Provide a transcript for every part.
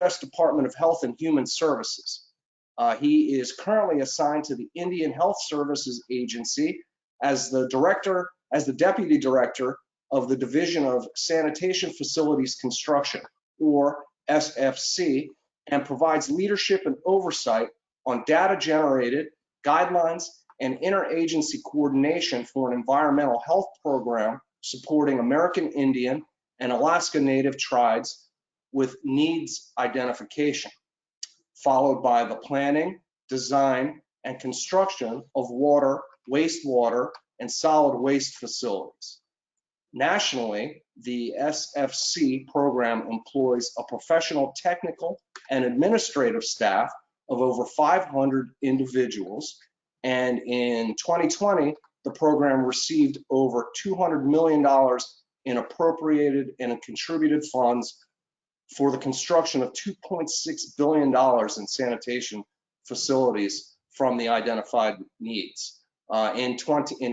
U.S. Department of Health and Human Services. He is currently assigned to the Indian Health Services Agency as the Deputy Director of the Division of Sanitation Facilities Construction, or SFC, and provides leadership and oversight on data-generated guidelines and interagency coordination for an environmental health program supporting American Indian and Alaska Native tribes with needs identification, followed by the planning, design, and construction of water, wastewater, and solid waste facilities. Nationally, the SFC program employs a professional technical and administrative staff of over 500 individuals, and in 2020, the program received over $200 million in appropriated and contributed funds for the construction of $2.6 billion in sanitation facilities from the identified needs. In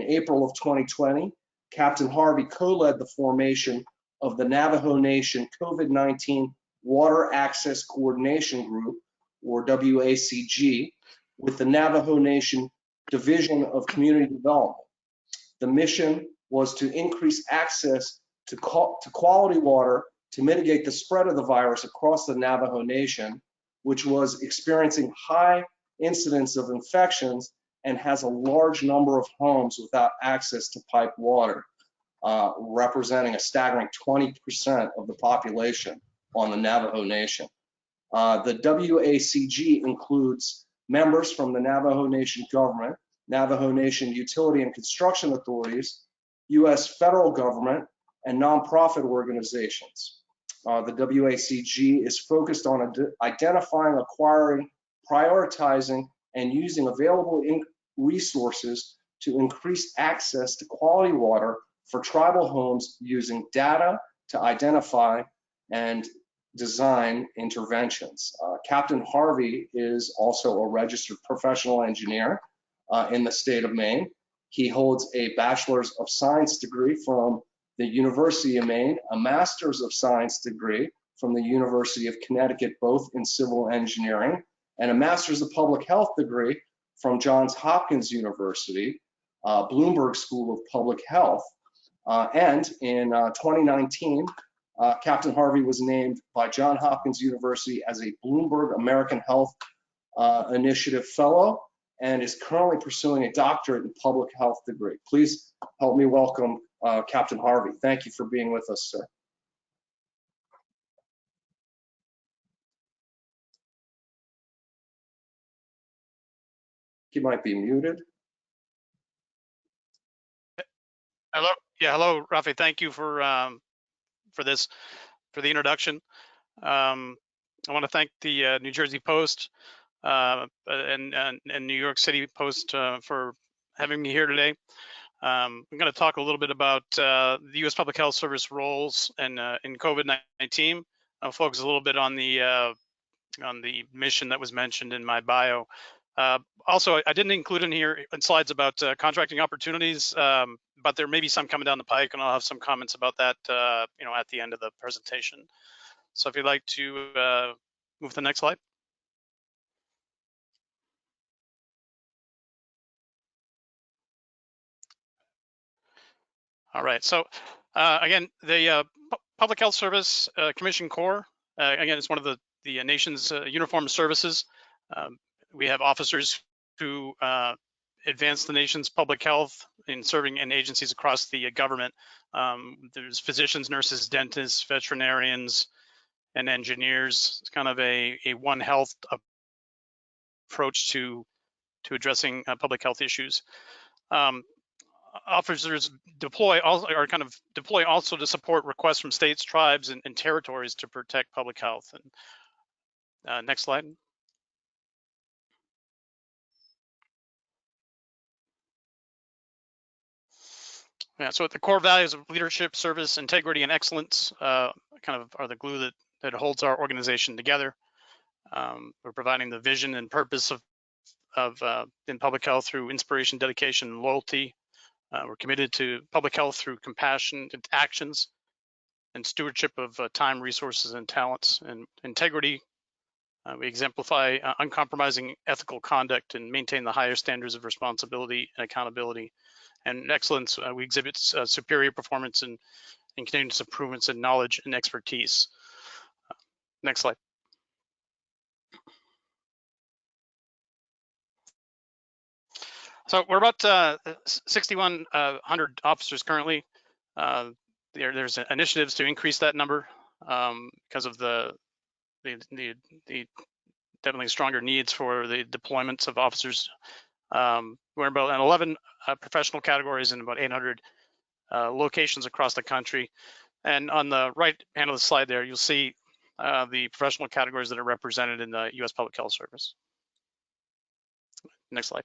April of 2020, Captain Harvey co-led the formation of the Navajo Nation COVID-19 Water Access Coordination Group, or WACG, with the Navajo Nation Division of Community Development. The mission was to increase access to quality water to mitigate the spread of the virus across the Navajo Nation, which was experiencing high incidence of infections and has a large number of homes without access to piped water, representing a staggering 20% of the population on the Navajo Nation. The WACG includes members from the Navajo Nation government, Navajo Nation utility and construction authorities, U.S. federal government, and nonprofit organizations. The WACG is focused on identifying, acquiring, prioritizing, and using available resources to increase access to quality water for tribal homes using data to identify and design interventions. Captain Harvey is also a registered professional engineer in the state of Maine. He holds a Bachelor's of Science degree from the University of Maine, a Master's of Science degree from the University of Connecticut, both in civil engineering, and a Master's of Public Health degree from Johns Hopkins University, Bloomberg School of Public Health. And in 2019, Captain Harvey was named by Johns Hopkins University as a Bloomberg American Health Initiative Fellow and is currently pursuing a doctorate in public health degree. Please help me welcome Captain Harvey. Thank you for being with us, sir. He might be muted. Hello. Yeah, hello, Rafi. Thank you for the introduction. I want to thank the New Jersey Post and New York City Post for having me here today. I'm going to talk a little bit about the U.S. Public Health Service roles and in COVID-19. I'll focus a little bit on the mission that was mentioned in my bio. Also, I didn't include in here in slides about contracting opportunities, but there may be some coming down the pike, and I'll have some comments about that, at the end of the presentation. So if you'd like to move to the next slide. All right, so again, the Public Health Service Commission Corps, again, it's one of the nation's uniformed services. We have officers who advance the nation's public health in serving in agencies across the government. There's physicians, nurses, dentists, veterinarians, and engineers. It's kind of a One Health approach to addressing public health issues. Officers deploy also to support requests from states, tribes, and territories to protect public health. And next slide. Yeah, so at the core values of leadership, service, integrity, and excellence kind of are the glue that holds our organization together. We're providing the vision and purpose of in public health through inspiration, dedication, and loyalty. We're committed to public health through compassion, actions, and stewardship of time, resources, and talents. And integrity We exemplify uncompromising ethical conduct and maintain the higher standards of responsibility and accountability and excellence. We exhibit superior performance and continuous improvements in knowledge and expertise. Next slide. So we're about 6,100 officers currently. There's initiatives to increase that number because of the definitely stronger needs for the deployments of officers. We're about 11 professional categories in about 800 locations across the country. And on the right hand of the slide there, you'll see the professional categories that are represented in the U.S. Public Health Service. Next slide.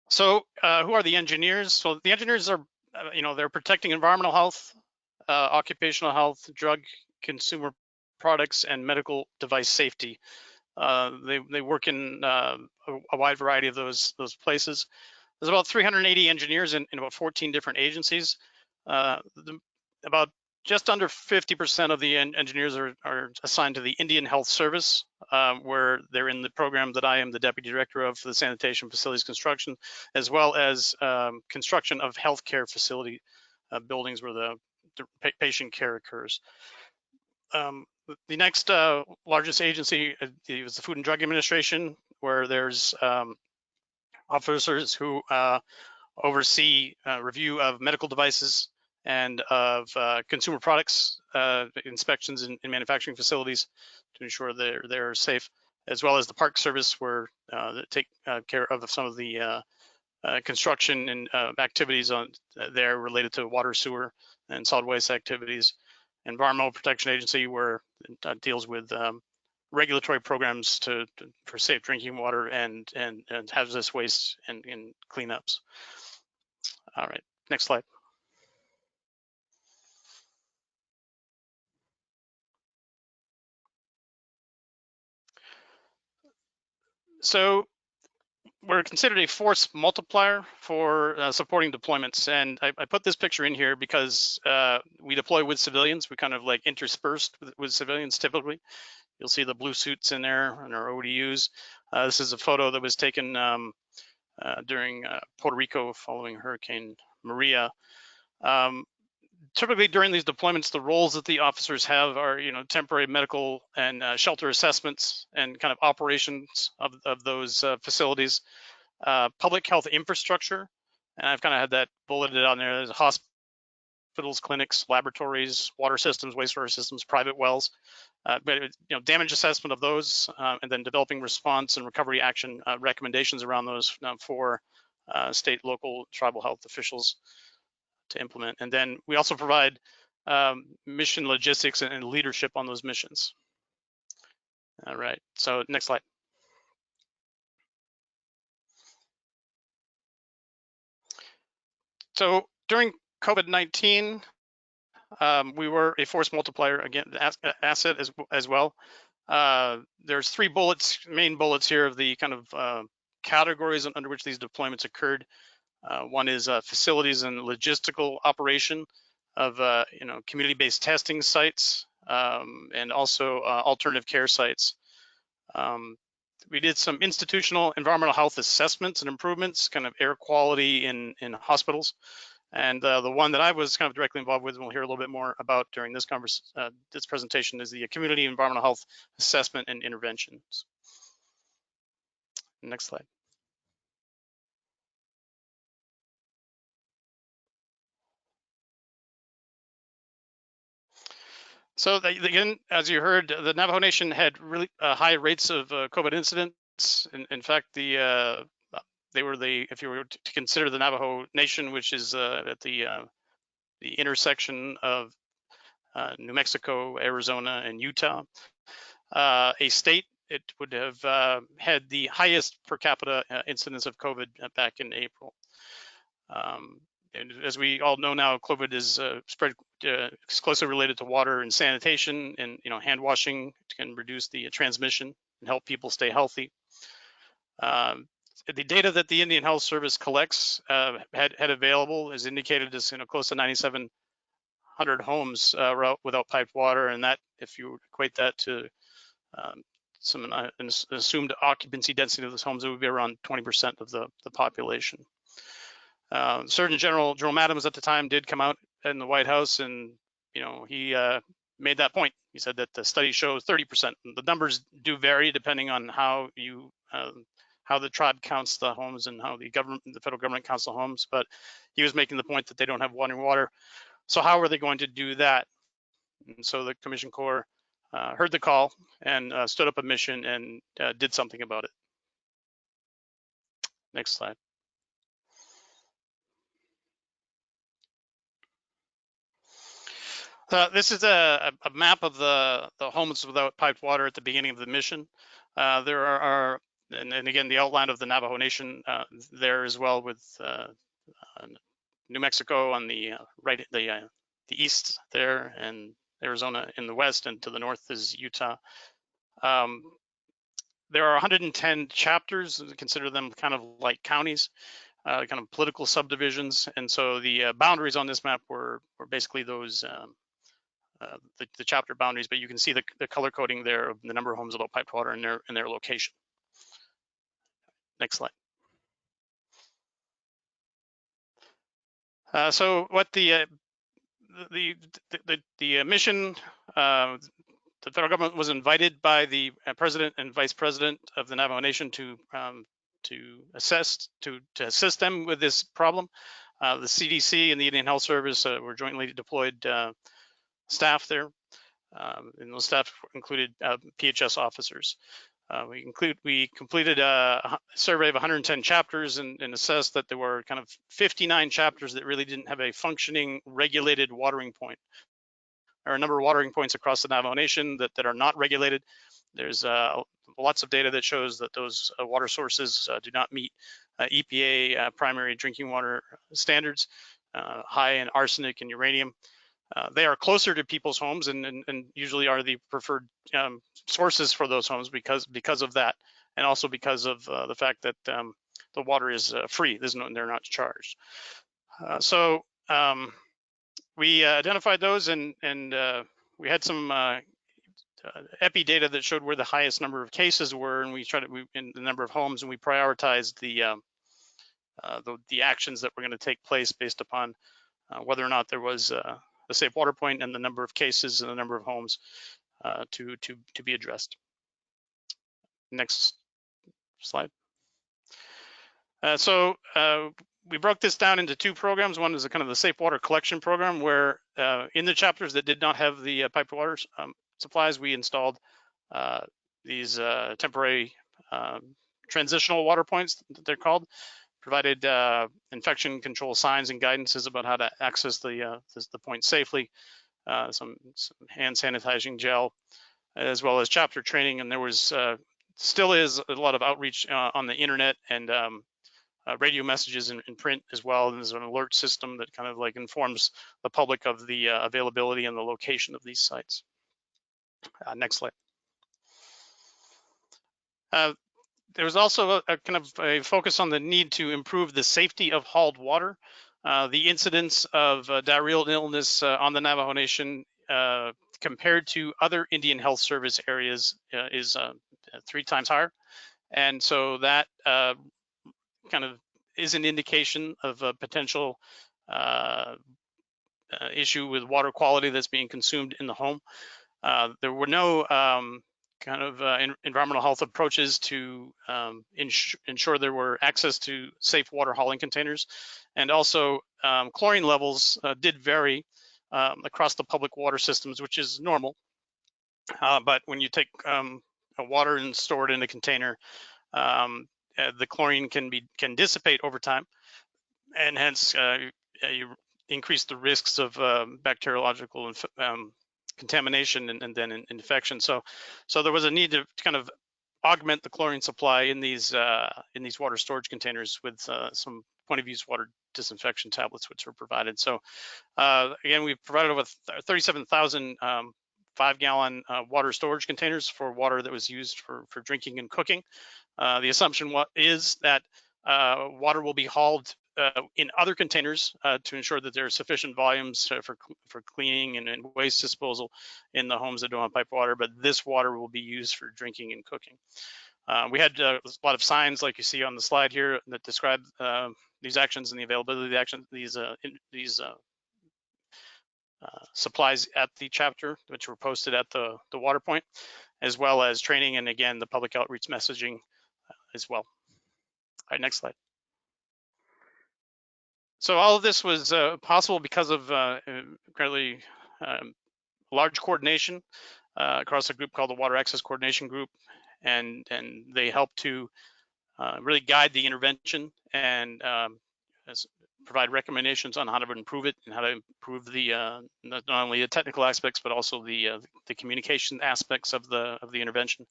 So who are the engineers? So the engineers are, they're protecting environmental health, occupational health, drug, consumer products, and medical device safety. They work in a wide variety of those places. There's about 380 engineers in about 14 different agencies. About just under 50% of the engineers are assigned to the Indian Health Service, where they're in the program that I am the deputy director of for the sanitation facilities construction, as well as construction of healthcare facility buildings where the patient care occurs. The next largest agency is the Food and Drug Administration, where there's officers who oversee review of medical devices and of consumer products inspections in manufacturing facilities to ensure they're safe, as well as the Park Service, where they take care of some of the construction and activities there related to water, sewer, and solid waste activities. Environmental Protection Agency, where it deals with regulatory programs for safe drinking water and hazardous waste and cleanups. All right, next slide. So we're considered a force multiplier for supporting deployments. And I put this picture in here because we deploy with civilians. We kind of like interspersed with civilians typically. You'll see the blue suits in there and our ODUs. This is a photo that was taken during Puerto Rico following Hurricane Maria. Typically during these deployments, the roles that the officers have are, temporary medical and shelter assessments and kind of operations of those facilities, public health infrastructure. And I've kind of had that bulleted on there. There's hospitals, clinics, laboratories, water systems, wastewater systems, private wells, but damage assessment of those, and then developing response and recovery action recommendations around those for state, local, tribal health officials to implement. And then we also provide mission logistics and leadership on those missions. All right, so next slide. So during COVID-19, we were a force multiplier, again, asset as well. There's three main bullets here of the kind of categories under which these deployments occurred. One is facilities and logistical operation of community-based testing sites and also alternative care sites. We did some institutional environmental health assessments and improvements, kind of air quality in hospitals. And the one that I was kind of directly involved with, and we'll hear a little bit more about during this presentation, is the community environmental health assessment and interventions. Next slide. So again, as you heard, the Navajo Nation had really high rates of COVID incidents. In fact, they were if you were to consider the Navajo Nation, which is at the intersection of New Mexico, Arizona, and Utah, a state, it would have had the highest per capita incidence of COVID back in April. And as we all know now, COVID is spread closely related to water and sanitation, and hand washing can reduce the transmission and help people stay healthy. The data that the Indian Health Service collects had available is indicated as close to 100 homes without piped water, and that, if you equate that to an assumed occupancy density of those homes, it would be around 20% of the population. Surgeon General Jerome Adams at the time did come out in the White House, and he made that point. He said that the study shows 30%. The numbers do vary depending on how the tribe counts the homes and how the federal government counts the homes. But he was making the point that they don't have running water. So how are they going to do that? And so the Commission Corps heard the call and stood up a mission and did something about it. Next slide. This is a map of the homes without piped water at the beginning of the mission. There are, and again, the outline of the Navajo Nation there as well, with New Mexico on the right, the east there, and Arizona in the west, and to the north is Utah. There are 110 chapters. Consider them kind of like counties, kind of political subdivisions, and so the boundaries on this map were basically those. The chapter boundaries, but you can see the color coding there of the number of homes without piped water and their location. Next slide. So what the mission, the federal government was invited by the president and vice president of the Navajo Nation to assist them with this problem. The CDC and the Indian Health Service were jointly deployed staff there, and those staff included PHS officers. We completed a survey of 110 chapters and assessed that there were kind of 59 chapters that really didn't have a functioning regulated watering point. There are a number of watering points across the Navajo Nation that are not regulated. There's lots of data that shows that those water sources do not meet EPA primary drinking water standards, high in arsenic and uranium. They are closer to people's homes and usually are the preferred sources for those homes because of that, and also because of the fact that the water is free. They're not charged. So we identified those, and we had some epi data that showed where the highest number of cases were, and in the number of homes, and we prioritized the actions that were going to take place based upon whether or not there was the safe water point and the number of cases and the number of homes to be addressed. Next slide. So we broke this down into two programs. One is a kind of the safe water collection program, where in the chapters that did not have the piped water supplies, we installed these temporary transitional water points, they're called, provided infection control signs and guidances about how to access the point safely, some hand sanitizing gel, as well as chapter training. And there was still is a lot of outreach on the internet and radio messages in print as well. And there's an alert system that kind of like informs the public of the availability and the location of these sites. Next slide. There was also a kind of a focus on the need to improve the safety of hauled water. The incidence of diarrheal illness on the Navajo Nation compared to other Indian Health Service areas is 3 times higher. And so that kind of is an indication of a potential issue with water quality that's being consumed in the home. There were no kind of environmental health approaches to ensure there were access to safe water hauling containers. And also chlorine levels did vary across the public water systems, which is normal. But when you take water and store it in a container, the chlorine can dissipate over time, and hence you increase the risks of bacteriological contamination and then infection. So there was a need to kind of augment the chlorine supply in these water storage containers with some point of use water disinfection tablets, which were provided. So again, we provided over 37,000 5-gallon water storage containers for water that was used for drinking and cooking. The assumption is that water will be hauled in other containers to ensure that there are sufficient volumes for cleaning and waste disposal in the homes that don't have pipe water, but this water will be used for drinking and cooking. We had a lot of signs like you see on the slide here that describe these actions and the availability of the actions, these supplies at the chapter, which were posted at the water point, as well as training and again the public outreach messaging as well. All right, next slide. So all of this was possible because of incredibly large coordination across a group called the Water Access Coordination Group, and they help to really guide the intervention and provide recommendations on how to improve it and how to improve the not only the technical aspects but also the communication aspects of the intervention.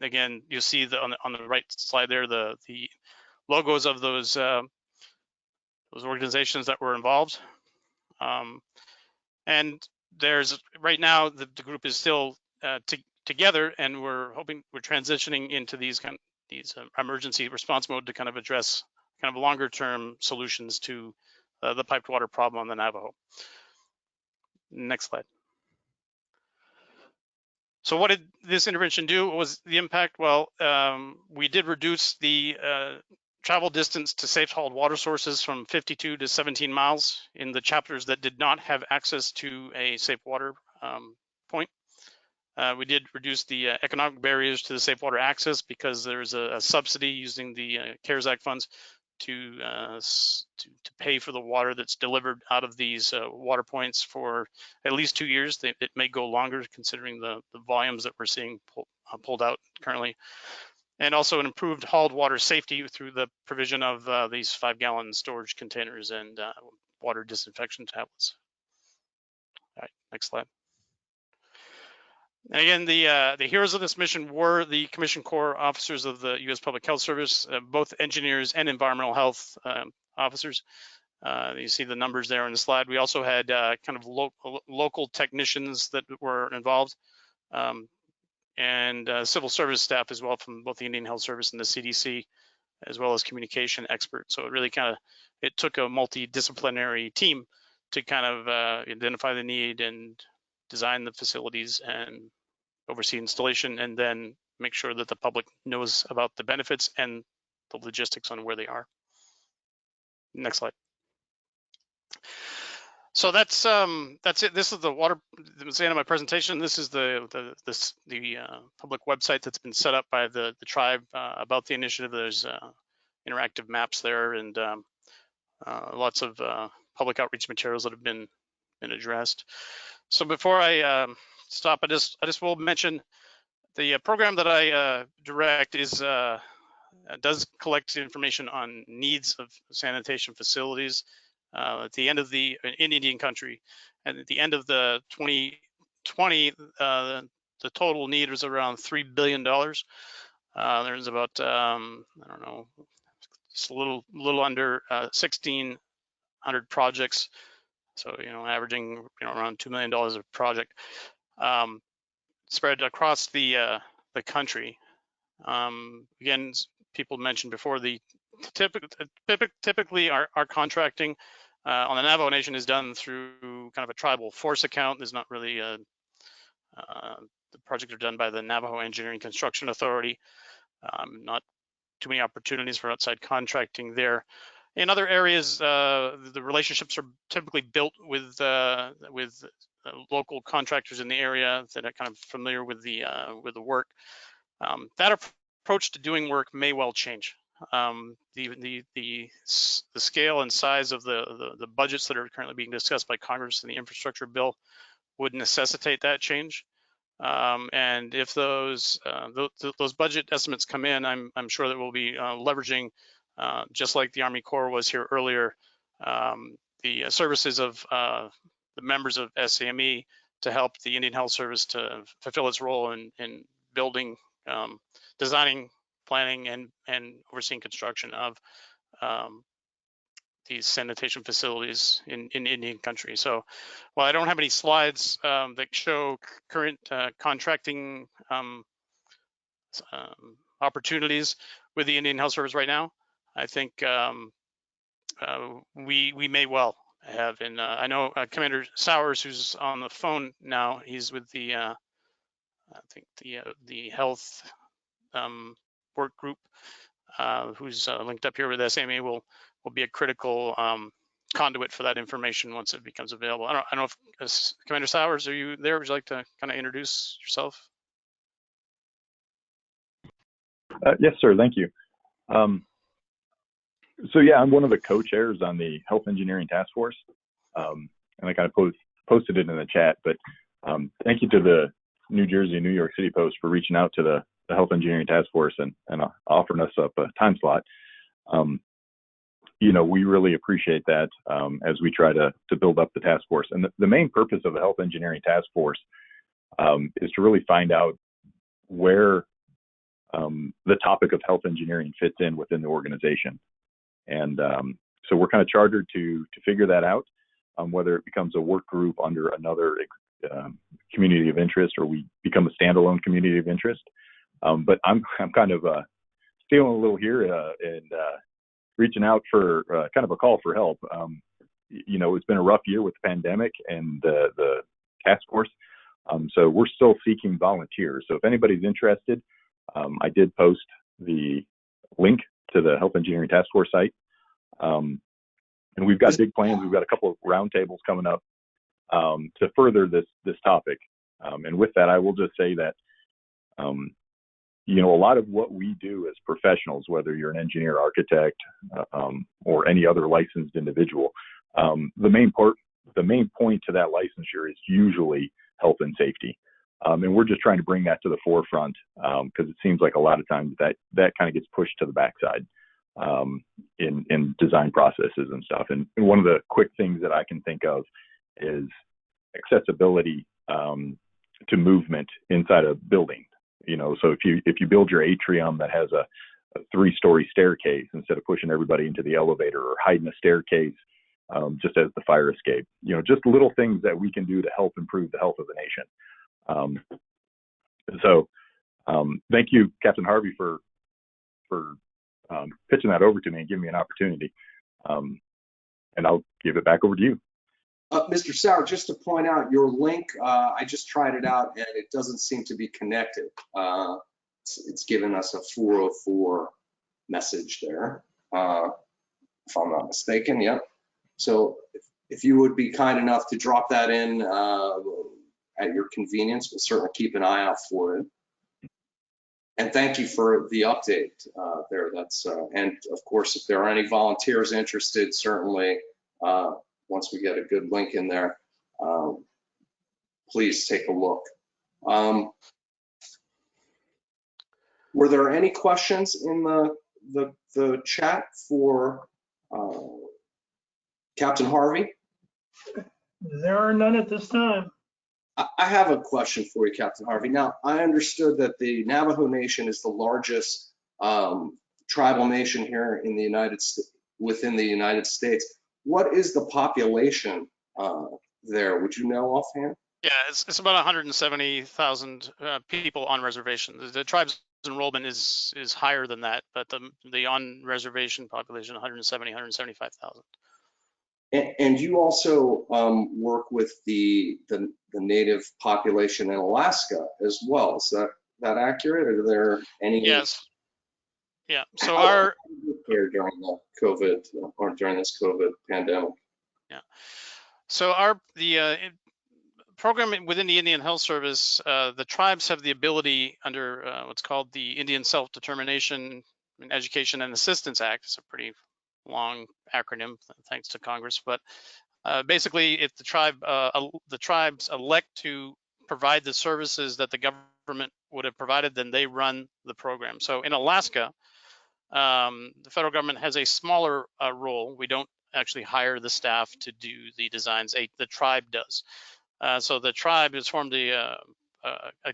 Again, you'll see on the right slide there the logos of those organizations that were involved. And there's right now the group is still together, and we're transitioning into these emergency response mode to kind of address kind of longer term solutions to the piped water problem on the Navajo. Next slide. So what did this intervention do? What was the impact? Well, we did reduce the travel distance to safe hauled water sources from 52 to 17 miles in the chapters that did not have access to a safe water point. We did reduce the economic barriers to the safe water access because there's a subsidy using the CARES Act funds to pay for the water that's delivered out of these water points for at least 2 years. It may go longer considering the volumes that we're seeing pulled out currently. And also an improved hauled water safety through the provision of these 5-gallon storage containers and water disinfection tablets. All right, next slide. And again, the heroes of this mission were the Commissioned Corps officers of the U.S. Public Health Service, both engineers and environmental health officers. You see the numbers there on the slide. We also had kind of local technicians that were involved, and civil service staff as well from both the Indian Health Service and the CDC, as well as communication experts. So it really it took a multidisciplinary team to kind of identify the need and design the facilities and oversee installation, and then make sure that the public knows about the benefits and the logistics on where they are. Next slide. So that's it. This is the end of my presentation. This is the public website that's been set up by the tribe about the initiative. There's interactive maps there and lots of public outreach materials that have been addressed. So before I stop, I just will mention the program that I direct does collect information on needs of sanitation facilities at the end of in Indian country, and at the end of the 2020, the total need was around $3 billion. There's about I don't know, just a little under 1,600 projects. So, averaging, around $2 million a project, spread across the country. Again, people mentioned before, typically our contracting on the Navajo Nation is done through kind of a tribal force account. There's not really the projects are done by the Navajo Engineering Construction Authority. Not too many opportunities for outside contracting there. In other areas, the relationships are typically built with local contractors in the area that are kind of familiar with the work. That approach to doing work may well change. The scale and size of the budgets that are currently being discussed by Congress in the infrastructure bill would necessitate that change. And if those budget estimates come in, I'm sure that we'll be leveraging, just like the Army Corps was here earlier, the services of the members of SAME to help the Indian Health Service to fulfill its role in building, designing, planning, and overseeing construction of these sanitation facilities in Indian country. So while I don't have any slides that show current contracting opportunities with the Indian Health Service right now, I think we may well have. And I know Commander Sowers, who's on the phone now, he's with the I think the health work group, who's linked up here with SMA, will be a critical conduit for that information once it becomes available. I don't know if Commander Sowers, are you there? Would you like to kind of introduce yourself? Yes, sir. Thank you. So yeah, I'm one of the co-chairs on the Health Engineering Task Force, and I kind of posted it in the chat. But thank you to the New Jersey and New York City Post for reaching out to the Health Engineering Task Force and offering us up a time slot. You know, we really appreciate that as we try to build up the task force. And the main purpose of the Health Engineering Task Force is to really find out where the topic of health engineering fits in within the organization. And so we're kind of chartered to figure that out, whether it becomes a work group under another community of interest, or we become a standalone community of interest. But I'm kind of stealing a little here and reaching out for kind of a call for help. You know, it's been a rough year with the pandemic and the task force. So we're still seeking volunteers. So if anybody's interested, I did post the link to the Health Engineering Task Force site. And we've got big plans. We've got a couple of roundtables coming up to further this topic. And with that, I will just say that, you know, a lot of what we do as professionals, whether you're an engineer, architect, or any other licensed individual, the main point to that licensure is usually health and safety. And we're just trying to bring that to the forefront because it seems like a lot of times that kind of gets pushed to the backside in design processes and stuff. And one of the quick things that I can think of is accessibility to movement inside a building. You know, so if you build your atrium that has a 3-story staircase, instead of pushing everybody into the elevator or hiding a staircase just as the fire escape, you know, just little things that we can do to help improve the health of the nation. So thank you, Captain Harvey, for pitching that over to me and giving me an opportunity. And I'll give it back over to you. Mr. Sauer, just to point out your link, I just tried it out and it doesn't seem to be connected. It's given us a 404 message there, if I'm not mistaken. Yep. So if you would be kind enough to drop that in at your convenience, we'll certainly keep an eye out for it. And thank you for the update there. That's and of course, if there are any volunteers interested, certainly once we get a good link in there, please take a look. Were there any questions in the chat for Captain Harvey? There are none at this time. I have a question for you, Captain Harvey. Now, I understood that the Navajo Nation is the largest tribal nation here in the within the United States. What is the population there? Would you know offhand? Yeah, it's about 170,000 people on reservation. The tribe's enrollment is higher than that, but the on reservation population 175,000. And you also work with the native population in Alaska as well. Is that accurate? Are there any? Yes. Yeah. So our during the COVID or during this COVID pandemic. Yeah. So the program within the Indian Health Service, the tribes have the ability under what's called the Indian Self-Determination and Education and Assistance Act. It's a pretty long acronym, thanks to Congress, but basically, if the tribes elect to provide the services that the government would have provided, then they run the program. So in Alaska, the federal government has a smaller role. We don't actually hire the staff to do the designs. The tribe does. So the tribe has formed a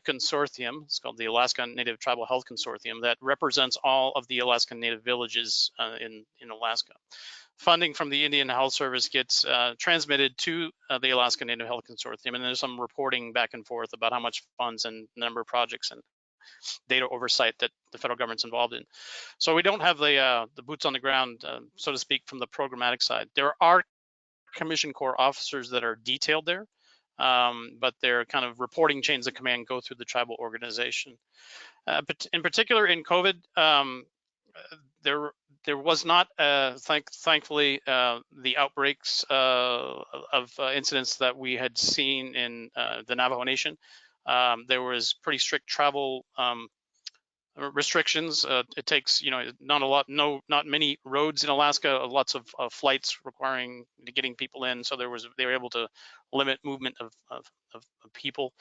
consortium. It's called the Alaska Native Tribal Health Consortium that represents all of the Alaskan Native villages in Alaska. Funding from the Indian Health Service gets transmitted to the Alaska Native Health Consortium, and there's some reporting back and forth about how much funds and number of projects data oversight that the federal government's involved in. So we don't have the boots on the ground, so to speak, from the programmatic side. There are Commission Corps officers that are detailed there, but their kind of reporting chains of command go through the tribal organization. But in particular, in COVID, there was not, thankfully, the outbreaks of incidents that we had seen in the Navajo Nation. There was pretty strict travel restrictions. It takes, not many roads in Alaska, lots of flights requiring getting people in. So they were able to limit movement of people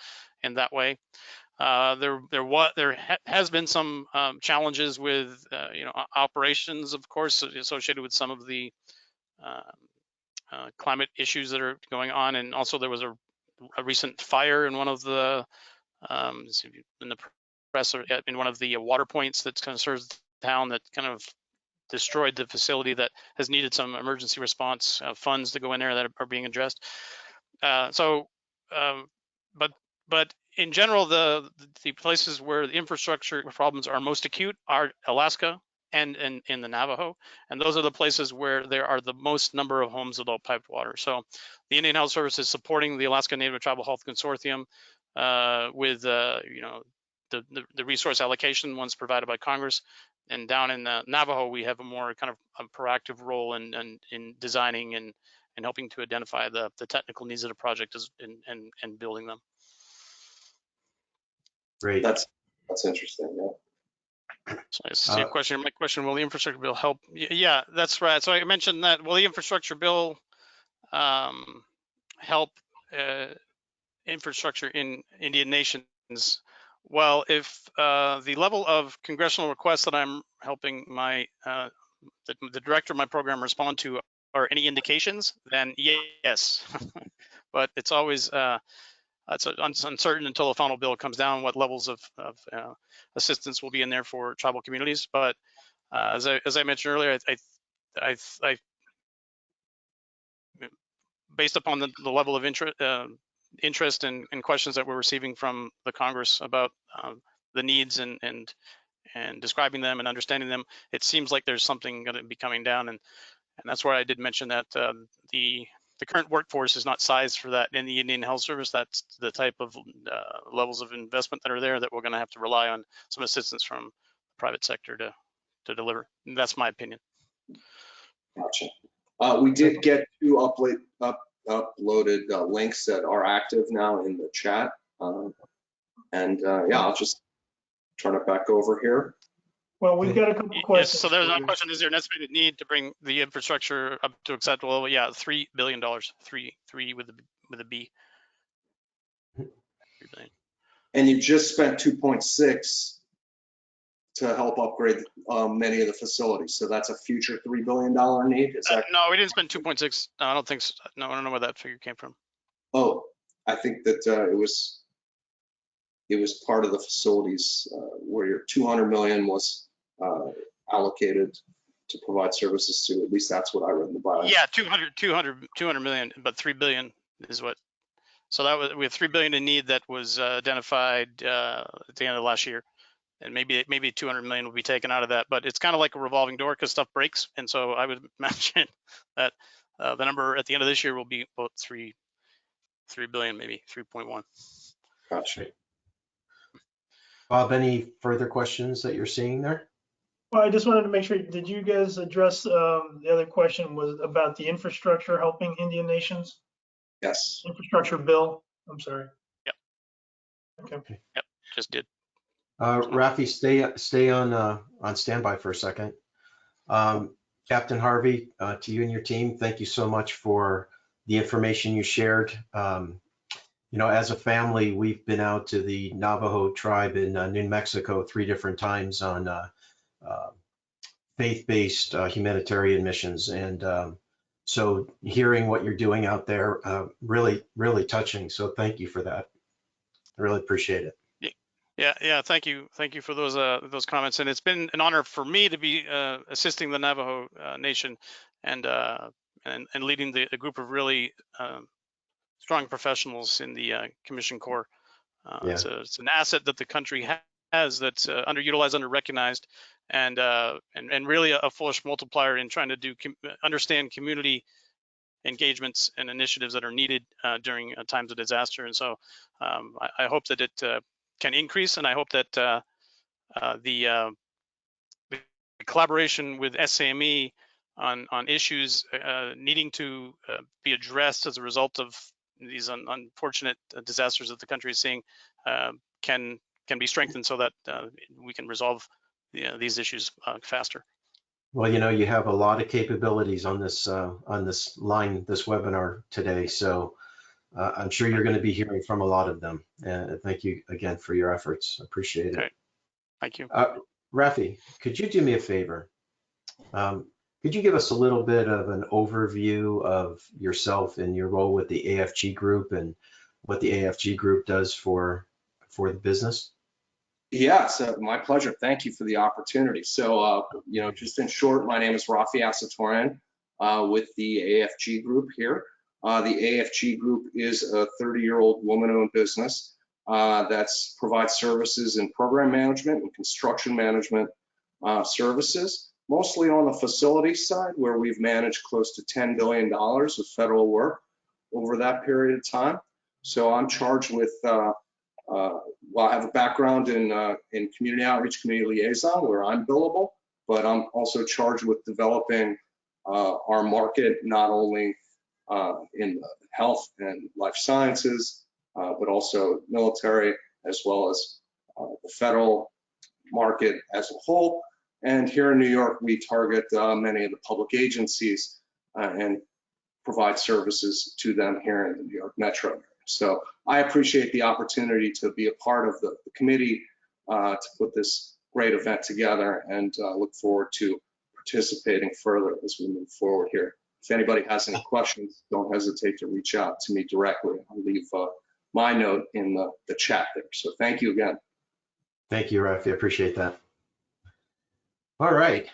in that way. There has been some challenges with operations, of course, associated with some of the climate issues that are going on, and also there was a recent fire in one of the in the press, in one of the water points that kind of serves the town, that kind of destroyed the facility, that has needed some emergency response funds to go in there that are being addressed. But in general, the places where the infrastructure problems are most acute are Alaska and in the Navajo, and those are the places where there are the most number of homes without piped water. So the Indian Health Service is supporting the Alaska Native Tribal Health Consortium with the resource allocation once provided by Congress. And down in Navajo, we have a more kind of a proactive role in designing and helping to identify the technical needs of the project and building them. Great. That's interesting. Yeah. So I see a question. My question: will the infrastructure bill help? Yeah, that's right. So I mentioned that. Will the infrastructure bill help infrastructure in Indian nations? Well, if the level of congressional requests that I'm helping the director of my program respond to are any indications, then yes. But it's always it's uncertain until the final bill comes down what levels of assistance will be in there for tribal communities. But as I mentioned earlier, I based upon the level of interest and questions that we're receiving from the Congress about the needs and describing them and understanding them, it seems like there's something going to be coming down, and that's where I did mention that the current workforce is not sized for that in the Indian Health Service. That's the type of levels of investment that are there that we're going to have to rely on some assistance from the private sector to deliver. And that's my opinion. Gotcha. We did get two uploaded links that are active now in the chat. Yeah, I'll just turn it back over here. Well, we've got a couple questions. Yes, so there's no question. Is there an estimated need to bring the infrastructure up to acceptable level? Yeah, $3 billion. Three with a B. 3 billion. And you just spent 2.6 to help upgrade many of the facilities. So that's a future $3 billion need. Is that? No, we didn't spend 2.6. No, I don't think so. No, I don't know where that figure came from. Oh, I think that it was part of the facilities where your 200 million was allocated to provide services to. At least that's what I read in the bio. Yeah, 200 million, but 3 billion is what. So that was, we have 3 billion in need that was identified at the end of last year, and maybe 200 million will be taken out of that. But it's kind of like a revolving door because stuff breaks, and so I would imagine that the number at the end of this year will be about 3 billion, maybe 3.1. Gotcha. Bob, any further questions that you're seeing there? Well, I just wanted to make sure, did you guys address the other question was about the infrastructure helping Indian nations? Yes. Infrastructure bill, I'm sorry. Yep. Okay. Yep, just did. Rafi, stay on standby for a second. Captain Harvey, to you and your team, thank you so much for the information you shared. As a family, we've been out to the Navajo tribe in New Mexico 3 different times on faith-based humanitarian missions. And so hearing what you're doing out there, really, really touching. So thank you for that. I really appreciate it. Yeah. Thank you for those comments. And it's been an honor for me to be assisting the Navajo Nation and leading the group of really strong professionals in the Commission Corps. Yeah. It's an asset that the country has that's underutilized, underrecognized, and really a force multiplier in trying to understand community engagements and initiatives that are needed during times of disaster. And so I hope that it can increase, and I hope that the collaboration with SAME on issues needing to be addressed as a result of these unfortunate disasters that the country is seeing can be strengthened so that we can resolve these issues faster. Well, you have a lot of capabilities on this line, this webinar today. So I'm sure you're going to be hearing from a lot of them. And thank you again for your efforts. Appreciate it. Okay. Thank you. Rafi, could you do me a favor? Could you give us a little bit of an overview of yourself and your role with the AFG Group and what the AFG Group does for the business? Yeah, so my pleasure. Thank you for the opportunity. So, just in short, my name is Rafi Asatorian with the AFG Group here. The AFG Group is a 30-year-old woman-owned business that provides services in program management and construction management services, mostly on the facility side, where we've managed close to $10 billion of federal work over that period of time. So I'm charged with well, I have a background in community outreach, community liaison, where I'm billable, but I'm also charged with developing our market, not only in health and life sciences, but also military, as well as the federal market as a whole. And here in New York, we target many of the public agencies and provide services to them here in the New York metro area. So I appreciate the opportunity to be a part of the committee to put this great event together, and look forward to participating further as we move forward here. If anybody has any questions, don't hesitate to reach out to me directly. I'll leave my note in the chat there. So thank you again. Thank you, Rafi. I appreciate that. All right.